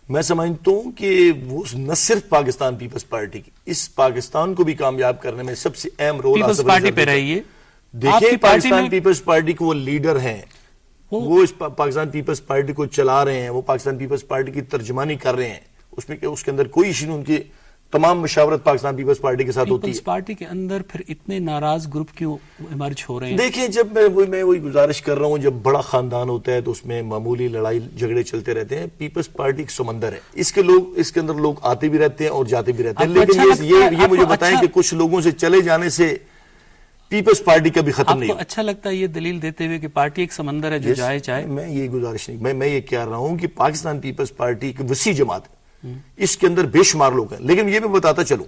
میں سمجھتا ہوں کہ وہ نہ صرف پاکستان پیپلز پارٹی کی, اس پاکستان کو بھی کامیاب کرنے میں سب سے اہم رول پیپلز پارٹی پہ رہی ہے. دیکھیں, پاکستان پیپلز پارٹی کو وہ لیڈر ہیں, وہ اس پاکستان پیپلز پارٹی کو چلا رہے ہیں, وہ پاکستان پیپلز پارٹی کی ترجمانی کر رہے ہیں. اس میں اس کے اندر کوئی ایشو نہیں, ان کی تمام مشاورت پاکستان پیپلز پارٹی کے ساتھ ہوتی ہے. پیپلز پارٹی کے اندر پھر اتنے ناراض گروپ کیوں ایمرج ہو رہے ہیں؟ دیکھیں, جب میں وہی گزارش کر رہا ہوں, جب بڑا خاندان ہوتا ہے تو اس میں معمولی لڑائی جھگڑے چلتے رہتے ہیں. پیپلز پارٹی ایک سمندر ہے, اس کے اندر لوگ آتے بھی رہتے ہیں اور جاتے بھی رہتے ہیں. لیکن یہ مجھے بتائیں کہ کچھ لوگوں سے چلے جانے سے پیپلز پارٹی کا بھی ختم نہیں. آپ کو اچھا لگتا ہے یہ دلیل دیتے ہوئے کہ پارٹی ایک سمندر ہے جو جائے چاہے؟ میں یہ گزارش نہیں, میں یہ کہہ رہا ہوں کہ پاکستان پیپلز پارٹی ایک وسیع جماعت ہے, اس کے اندر بے شمار لوگ ہیں. لیکن یہ بھی بتاتا چلوں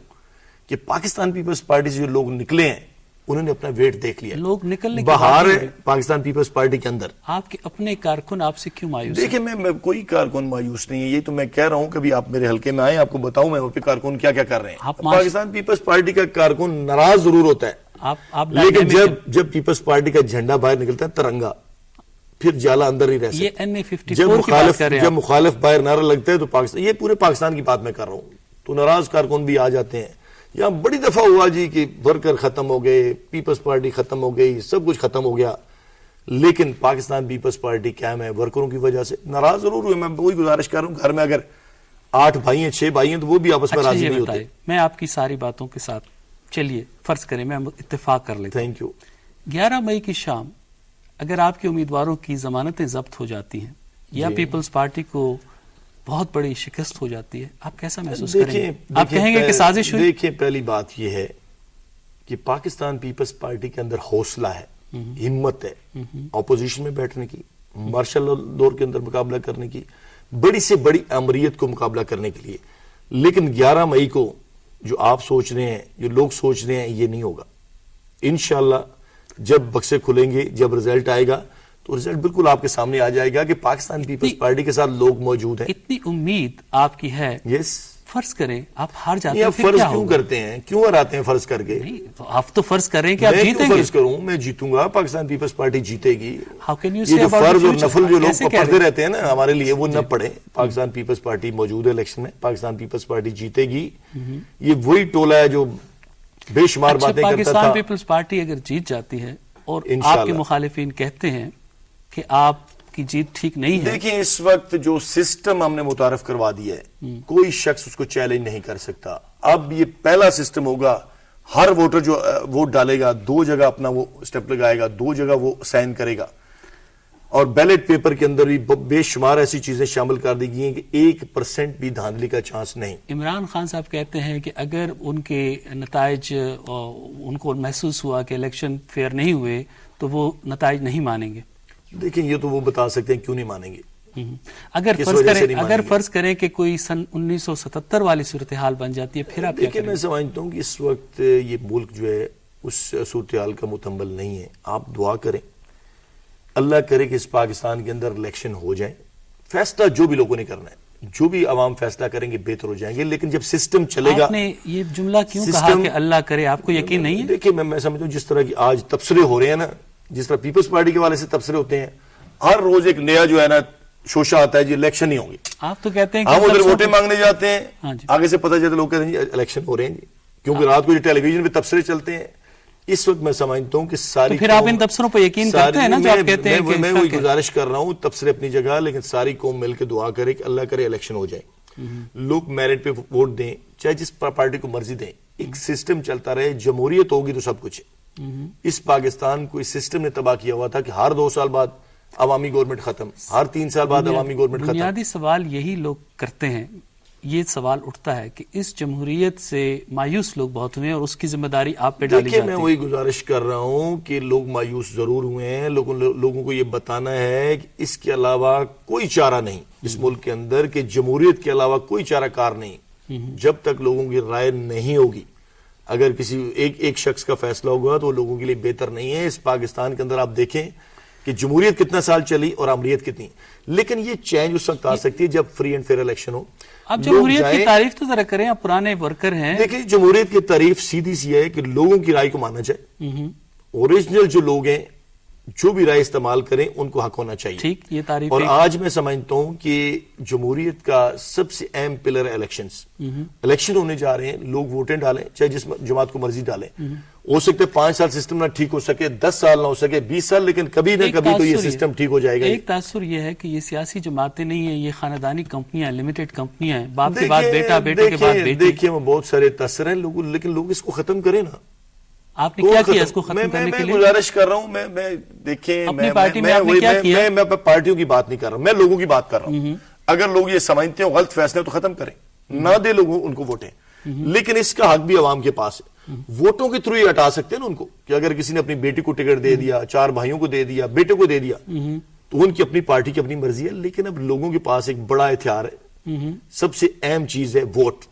کہ پاکستان پیپلز پارٹی سے جو لوگ نکلے ہیں انہوں نے اپنا ویٹ دیکھ لیا. لوگ نکلنے باہر پاکستان پیپلز پارٹی کے اندر آپ کے اپنے کارکن آپ سے کیوں مایوس؟ دیکھیں, میں کوئی کارکن مایوس نہیں ہے. یہ تو میں کہہ رہا ہوں, کبھی آپ میرے حلقے میں آئیں, آپ کو بتاؤں میں وہ پہ کارکن کیا کیا کر رہے ہیں. پاکستان پیپلز پارٹی کا کارکن ناراض ضرور ہوتا ہے, لیکن جب پیپلز پارٹی کا جھنڈا باہر نکلتا ہے ترنگا, پھر جالا اندر ہی رہ سکتا. جب مخالف باہر نعرہ لگتا ہے تو پاکستان, یہ پورے پاکستان کی بات میں کر رہا ہوں, تو ناراض کارکن بھی آ جاتے ہیں. یہاں بڑی دفعہ ہوا جی کہ ورکر ختم ہو گئے, پیپلز پارٹی ختم ہو گئی, سب کچھ ختم ہو گیا, لیکن پاکستان پیپلز پارٹی قائم ہے ورکروں کی وجہ سے. ناراض ضرور ہوئے, میں وہی گزارش کر رہا ہوں, گھر میں اگر 8 بھائی ہیں 6 بھائی ہیں تو وہ بھی آپس میں راضی نہیں ہوتے. میں آپ کی ساری باتوں کے ساتھ چلیے فرض کریں میں اتفاق کر لیتا ہوں. Thank you. 11 مئی کی شام اگر آپ کے امیدواروں کی ضمانتیں ضبط ہو جاتی ہیں یا پیپلز پارٹی کو بہت بڑی شکست ہو جاتی ہے، آپ کیسا محسوس کریں گے؟ آپ کہیں گے کہ سازش ہوئی؟ دیکھیں، پہلی بات یہ ہے کہ پاکستان پیپلز پارٹی کے اندر حوصلہ ہے، ہمت ہے اپوزیشن میں بیٹھنے کی، مارشل دور کے اندر مقابلہ کرنے کی، بڑی سے بڑی امریت کو مقابلہ کرنے کے لیے. لیکن 11 مئی کو جو آپ سوچ رہے ہیں، جو لوگ سوچ رہے ہیں، یہ نہیں ہوگا. انشاءاللہ جب بکسے کھلیں گے، جب رزلٹ آئے گا تو رزلٹ بالکل آپ کے سامنے آ جائے گا کہ پاکستان پیپلز پارٹی کے ساتھ لوگ موجود ہیں. اتنی امید آپ کی ہے. یس. فرض کریں آپ ہار جاتے ہیں، آپ فرض کیوں کرتے ہیں؟ کیوں ہراتے ہیں فرض کر کے؟ آپ تو فرض کریں کہ آپ جیتیں گے. فرض کروں میں جیتوں گا، پاکستان پیپلز پارٹی جیتے گی. یہ جو فرض اور نفل جو لوگ پڑھتے رہتے ہیں نا ہمارے لیے، وہ نہ پڑھیں. پاکستان پیپلز پارٹی موجود ہے الیکشن میں، پاکستان پیپلز پارٹی جیتے گی. یہ وہی ٹولہ ہے جو بے شمار باتیں کرتا تھا. پاکستان پیپلز پارٹی اگر جیت جاتی ہے اور آپ کے مخالفین کہتے ہیں کہ آپ کی جیت ٹھیک نہیں ہے. دیکھیں، اس وقت جو سسٹم ہم نے متعارف کروا دیا ہے، کوئی شخص اس کو چیلنج نہیں کر سکتا. اب یہ پہلا سسٹم ہوگا، ہر ووٹر جو ووٹ ڈالے گا 2 جگہ اپنا وہ سٹیپ لگائے گا، 2 جگہ وہ سائن کرے گا. اور بیلٹ پیپر کے اندر بھی بے شمار ایسی چیزیں شامل کر دی گئی ہیں کہ 1% بھی دھاندلی کا چانس نہیں. عمران خان صاحب کہتے ہیں کہ اگر ان کے نتائج ان کو محسوس ہوا کہ الیکشن فیئر نہیں ہوئے تو وہ نتائج نہیں مانیں گے. دیکھیں، یہ تو وہ بتا سکتے ہیں کیوں نہیں مانیں گے. اگر فرض کریں کہ کوئی سن 1977 والی صورتحال بن جاتی ہے، پھر آپ کیا کریں گے؟ میں سمجھتا ہوں کہ اس وقت یہ ملک جو ہے اس صورتحال کا متحمل نہیں ہے. آپ دعا کریں، اللہ کرے کہ اس پاکستان کے اندر الیکشن ہو جائیں. فیصلہ جو بھی لوگوں نے کرنا ہے، جو بھی عوام فیصلہ کریں گے بہتر ہو جائیں گے. لیکن جب سسٹم چلے گا. آپ نے یہ جملہ کیوں کہا کہ اللہ کرے؟ آپ کو یقین نہیں ہے؟ دیکھیں، میں سمجھتا ہوں جس طرح کی آج تبصرے ہو رہے ہیں نا، جس طرح پیپلز پارٹی کے والے سے تبصرے ہوتے ہیں، ہر روز ایک نیا جو ہے نا شوشہ آتا ہے جی الیکشن نہیں ہوں گے. آپ تو کہتے ہیں ہم ادھر ووٹیں مانگنے جاتے ہیں، آگے سے پتہ چلتا لوگ کہتے ہیں جی الیکشن ہو رہے ہیں جی، کیونکہ رات کو ٹیلی ویژن پہ تبصرے چلتے ہیں. اس وقت میں سمجھتا ہوں کہ ساری پھر آپ ان تبصروں پہ یقین کرتے ہیں نا جو آپ کہتے ہیں. میں وہی گزارش کر رہا ہوں، تبصرے اپنی جگہ، لیکن ساری قوم مل کے دعا کرے کہ اللہ کرے الیکشن ہو جائے. لوگ میرٹ پہ ووٹ دیں، چاہے جس پارٹی کو مرضی دیں. ایک سسٹم چلتا رہے، جمہوریت ہوگی تو سب کچھ ہے. اس پاکستان کو اس سسٹم نے تباہ کیا ہوا تھا کہ ہر 2 سال بعد عوامی گورنمنٹ ختم، ہر 3 سال بعد عوامی گورنمنٹ ختم. بنیادی سوال یہی لوگ کرتے ہیں. یہ سوال اٹھتا ہے کہ اس جمہوریت سے مایوس لوگ بہت ہوئے ہیں اور اس کی ذمہ داری آپ پہ ڈالی جاتی ہے. میں وہی گزارش کر رہا ہوں کہ لوگ مایوس ضرور ہوئے ہیں. لوگوں کو یہ بتانا ہے کہ اس کے علاوہ کوئی چارہ نہیں اس ملک کے اندر، کہ جمہوریت کے علاوہ کوئی چارہ کار نہیں. جب تک لوگوں کی رائے نہیں ہوگی، اگر کسی ایک شخص کا فیصلہ ہوگا تو وہ لوگوں کے لیے بہتر نہیں ہے. اس پاکستان کے اندر آپ دیکھیں کہ جمہوریت کتنا سال چلی اور امریت کتنی، لیکن یہ چینج اس وقت آ سکتی ہے جب فری اینڈ فیئر الیکشن ہو. آپ جمہوریت کی تعریف تو ذرا کریں، آپ پرانے ورکر ہیں. دیکھیں، جمہوریت کی تعریف سیدھی سی ہے کہ لوگوں کی رائے کو ماننا چاہیے. اوریجنل جو لوگ ہیں، جو بھی رائے استعمال کریں، ان کو حق ہونا چاہیے. ٹھیک، یہ تعریف. اور آج میں سمجھتا ہوں کہ جمہوریت کا سب سے اہم پلر ہے الیکشنز. الیکشن ہونے جا رہے ہیں، لوگ ووٹیں ڈالیں، چاہے جس جماعت کو مرضی ڈالیں. ہو سکتا ہے 5 سال سسٹم نہ ٹھیک ہو سکے، 10 سال نہ ہو سکے، 20 سال، لیکن کبھی نہ کبھی تو یہ سسٹم ٹھیک ہو جائے گا. ایک تاثر یہ ہے کہ یہ سیاسی جماعتیں نہیں ہیں، یہ خاندانی کمپنیاں، لمیٹڈ کمپنیاں ہیں، باپ کے بعد بیٹا، بیٹے کے بعد بیٹی. دیکھیں، وہ بہت سارے تاثر ہیں لوگوں، لیکن لوگ اس کو ختم کریں نا. آپ نے کیا کیا اس کو ختم کرنے کے لیے؟ میں گزارش کر رہا ہوں، میں دیکھیں، اپنی پارٹی میں آپ نے کیا کیا؟ میں پارٹیوں کی بات نہیں کر رہا ہوں، میں لوگوں کی بات کر رہا ہوں. اگر لوگ یہ سمجھتے ہیں غلط فیصلے تو ختم کریں، نہ دے لوگوں ان کو ووٹیں. لیکن اس کا حق بھی عوام کے پاس ہے. ووٹوں کے تھرو یہ ہٹا سکتے ہیں نا ان کو، کہ اگر کسی نے اپنی بیٹی کو ٹکٹ دے دیا، 4 بھائیوں کو دے دیا، بیٹے کو دے دیا، تو ان کی اپنی پارٹی کی اپنی مرضی ہے. لیکن اب لوگوں کے پاس ایک بڑا ہتھیار ہے، سب سے اہم چیز ہے ووٹ.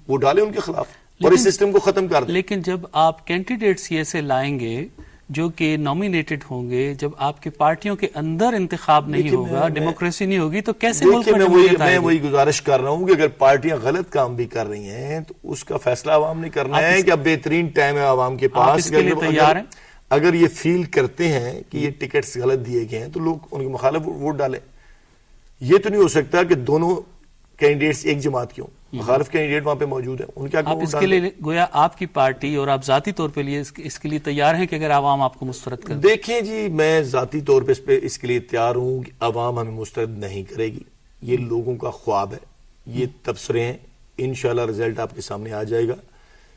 وہ ڈالیں ان کے خلاف اور اس سسٹم کو ختم کر دیں. لیکن جب آپ کینڈیڈیٹس ایسے لائیں گے جو کہ نامینیٹڈ ہوں گے، جب آپ کے پارٹیوں کے اندر انتخاب نہیں ہوگا، ڈیموکریسی نہیں ہوگی، تو کیسے ملک میں جمہوریت آئے گی؟ میں وہی گزارش کر رہا ہوں کہ اگر پارٹیاں غلط کام بھی کر رہی ہیں تو اس کا فیصلہ عوام نے کرنا ہے کہ اب بہترین ٹائم ہے عوام کے پاس. اس کے لیے تیار ہیں؟ اگر یہ فیل کرتے ہیں کہ یہ ٹکٹس غلط دیے گئے ہیں تو لوگ ان کے مخالف ووٹ ڈالیں. یہ تو نہیں ہو سکتا کہ دونوں کینڈیڈیٹس ایک جماعت کے ہوں، مخالف کینڈیڈیٹ وہاں پہ موجود ہیں، ان کیا آپ اس کے لیے گویا آپ کی پارٹی اور آپ ذاتی طور پہ اس کے لیے تیار ہیں کہ اگر عوام آپ کو مسترد کرے؟ دیکھیں جی، میں ذاتی طور پہ اس کے لیے تیار ہوں کہ عوام ہمیں مسترد نہیں کرے گی. یہ لوگوں کا خواب ہے، یہ تبصرے ہیں. انشاءاللہ رزلٹ آپ کے سامنے آ جائے گا.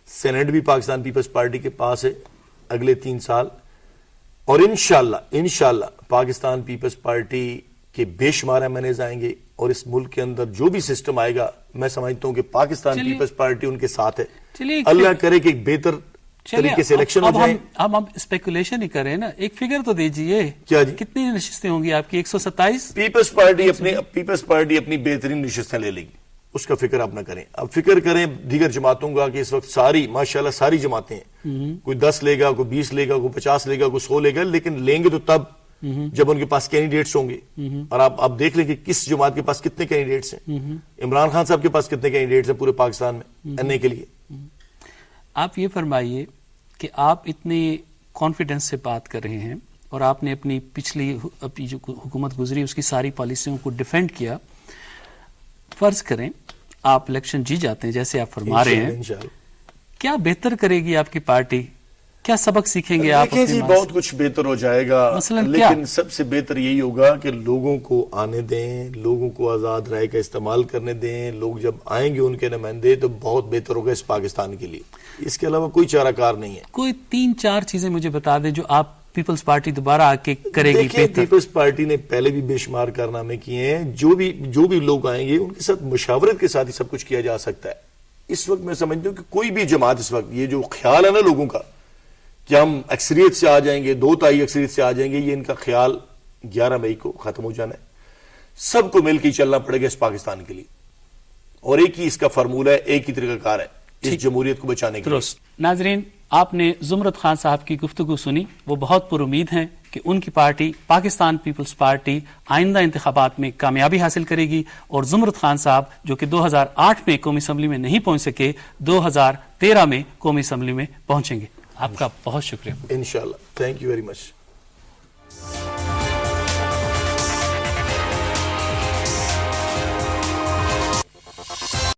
سینٹ بھی پاکستان پیپلز پارٹی کے پاس ہے اگلے 3 سال. اور انشاءاللہ پاکستان پیپلز پارٹی کے بے شمار MNAs آئیں گے اور اس ملک کے اندر جو بھی سسٹم آئے گا میں سمجھتا ہوں کہ پاکستان پیپلز پارٹی ان کے ساتھ ہے. اللہ کرے کہ ایک بہتر طریقے سے الیکشن ہو جائے. اب ہم اسپیکولیشن ہی کریں نا, ایک فگر تو دیجئے. کیا جی؟ کتنی نشستیں ہوں گی آپ کی؟ 127. پیپلز پارٹی اپنی بہترین نشستیں لے لے گی, اس کا فکر آپ نہ کریں. اب فکر کریں دیگر جماعتوں کا کہ اس وقت ساری ماشاءاللہ ساری جماعتیں ہیں, کوئی 10 لے گا, کوئی 20 لے گا, کوئی 50 لے گا, کوئی 100 لے گا, لیکن لیں گے تو تب جب ان کے پاس کینڈیڈیٹس ہوں گے. اور آپ دیکھ لیں کہ کس جماعت کے پاس کتنے کینڈیڈیٹس ہیں. عمران خان صاحب کے پاس کتنے کینڈیڈیٹس ہیں پورے پاکستان میں NA کے لیے. آپ یہ فرمائیے کہ آپ اتنے کانفیڈنس سے بات کر رہے ہیں اور آپ نے اپنی جو حکومت گزری اس کی ساری پالیسیوں کو ڈیفینڈ کیا. فرض کریں آپ الیکشن جی جاتے ہیں جیسے آپ فرما رہے ہیں, کیا بہتر کرے گی آپ کی پارٹی؟ کیا سبق سیکھیں گے آپ؟ دیکھیں جی بہت کچھ بہتر ہو جائے گا, لیکن سب سے بہتر یہی ہوگا کہ لوگوں کو آنے دیں, لوگوں کو آزاد رائے کا استعمال کرنے دیں. لوگ جب آئیں گے ان کے نمائندے تو بہت بہتر ہوگا اس پاکستان کے لیے. اس کے علاوہ کوئی چارہ کار نہیں ہے. کوئی 3-4 چیزیں مجھے بتا دیں جو آپ پیپلز پارٹی دوبارہ آ کے کرے گی بہتر. پیپلز پارٹی نے پہلے بھی بے شمار کارنامے کیے ہیں. جو بھی لوگ آئیں گے ان کے ساتھ مشاورت کے ساتھ ہی سب کچھ کیا جا سکتا ہے. اس وقت میں سمجھتا ہوں کہ کوئی بھی جماعت اس وقت یہ جو خیال ہے نا لوگوں کا کہ ہم اکثریت سے آ جائیں گے, 2 تہائی اکثریت سے آ جائیں گے, یہ ان کا خیال 11 مئی کو ختم ہو جانا ہے. سب کو مل کے چلنا پڑے گا اس پاکستان کے لیے, اور ایک ہی اس کا فارمولہ ہے, ایک ہی طریقہ کار ہے اس جمہوریت کو بچانے کے لیے. ناظرین, آپ نے زمرد خان صاحب کی گفتگو سنی. وہ بہت پر امید ہیں کہ ان کی پارٹی پاکستان پیپلز پارٹی آئندہ انتخابات میں کامیابی حاصل کرے گی, اور زمرد خان صاحب جو کہ 2008 میں قومی اسمبلی میں نہیں پہنچ سکے 2013 میں قومی اسمبلی میں پہنچیں گے. آپ کا بہت شکریہ. انشاءاللہ. Thank you very much.